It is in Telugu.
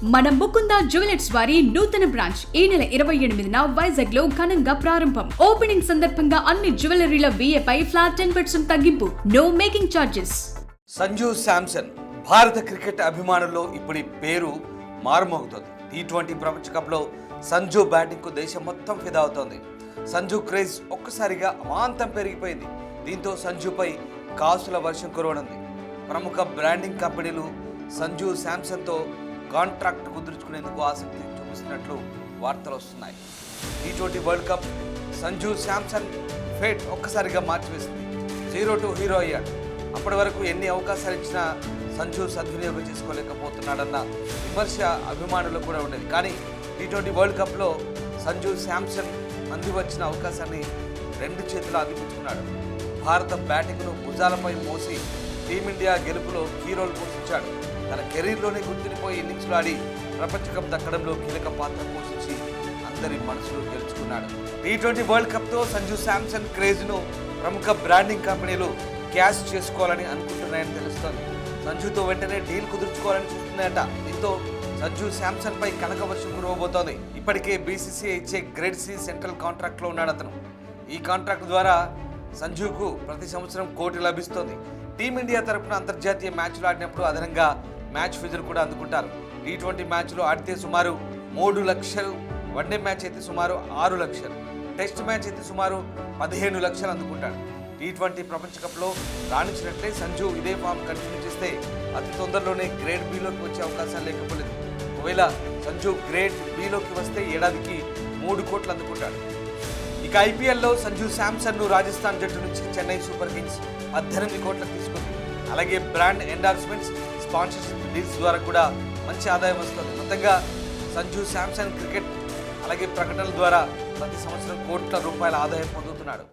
మన ముకుంద జ్యువెలర్స్ వారి నూతన బ్రాంచ్ ఈ నెల 28న వైజాగ్ లో ఘనంగా ప్రారంభం. ఓపెనింగ్ సందర్భంగా అన్ని జ్యువెలరీల VA పై ఫ్లాట్ 10% తగ్గింపు. No making charges. Sanju Samson భారత క్రికెట్ అభిమానుల్లో ఇప్పుడు పేరు మారుమోగుతోంది. T20 ప్రపంచ కప్లో సంజు బ్యాటింగ్కు దేశం మొత్తం ఫిదా అవుతోంది. సంజు క్రేజ్ ఒక్కసారిగా అమాంతం పెరిగిపోయింది. దీంతో సంజుపై కాసుల వర్షం కురవనుంది. ప్రముఖ బ్రాండింగ్ కంపెనీలు సంజు శాంసన్తో కాంట్రాక్ట్ కుదుర్చుకునేందుకు ఆసక్తి చూపిస్తున్నట్లు వార్తలు వస్తున్నాయి. T20 world cup Sanju Samson fate ఒక్కసారిగా మార్చివేసింది. 0 హీరో అయ్యాడు. అప్పటి వరకు ఎన్ని అవకాశాలు ఇచ్చినా సంజు సద్వినియోగం చేసుకోలేకపోతున్నాడన్న విమర్శ అభిమానులు కూడా ఉండేది. కానీ T20 వరల్డ్ కప్లో సంజు శాంసన్ అంది వచ్చిన అవకాశాన్ని 2 చేతులు అందిపుచ్చుకున్నాడు. భారత బ్యాటింగ్ను భుజాలపై మోసి టీమిండియా గెలుపులో కీ రోల్ పోషించాడు. తన కెరీర్లోనే గుర్తుండిపోయి ఇన్నింగ్స్లో ఆడి ప్రపంచ కప్ దక్కడంలో కీలక పాత్ర పోషించి అందరి మనసులు గెలుచుకున్నాడు. T20 వరల్డ్ కప్తో సంజు శాంసన్ క్రేజ్ను ప్రముఖ బ్రాండింగ్ కంపెనీలు క్యాష్ చేసుకోవాలని అనుకుంటున్నాయని తెలుస్తోంది. సంజుతో వెంటనే డీల్ కుదుర్చుకోవాలని చూస్తున్నాయట. దీంతో సంజు శాంసన్ పై కనక వర్షం కురవబోతోంది. ఇప్పటికే BCCI ఇచ్చే గ్రేడ్ C సెంట్రల్ కాంట్రాక్ట్లో ఉన్నాడు అతను. ఈ కాంట్రాక్ట్ ద్వారా సంజుకు ప్రతి సంవత్సరం ₹1 కోటి లభిస్తోంది. టీమిండియా తరపున అంతర్జాతీయ మ్యాచ్లు ఆడినప్పుడు అదనంగా మ్యాచ్ ఫీజులు కూడా అందుకుంటారు. T20 మ్యాచ్లు ఆడితే సుమారు 3 లక్షలు, వన్డే మ్యాచ్ అయితే సుమారు 6 లక్షలు, టెస్ట్ మ్యాచ్ అయితే సుమారు 15 లక్షలు అందుకుంటాడు. T20 ప్రపంచ కప్లో రాణించినట్లే సంజు ఇదే ఫామ్ కంటిన్యూ చేస్తే అతి తొందరలోనే గ్రేడ్ Bలోకి వచ్చే అవకాశాలు లేకపోలేదు. ఒకవేళ సంజు గ్రేడ్ Bలోకి వస్తే ఏడాదికి 3 కోట్లు అందుకుంటాడు. ఇక IPLలో సంజు శాంసన్ను రాజస్థాన్ జట్టు నుంచి చెన్నై సూపర్ కింగ్స్ 18 కోట్లకు తీసుకుంది. అలాగే బ్రాండ్ ఎండార్స్మెంట్స్, స్పాన్సర్షిప్ డీల్స్ ద్వారా కూడా మంచి ఆదాయం వస్తుంది. మొత్తంగా సంజు శాంసన్ క్రికెట్ అలాగే ప్రకటనల ద్వారా ప్రతి సంవత్సరం ₹1 కోట్ల ఆదాయం పొందుతున్నాడు.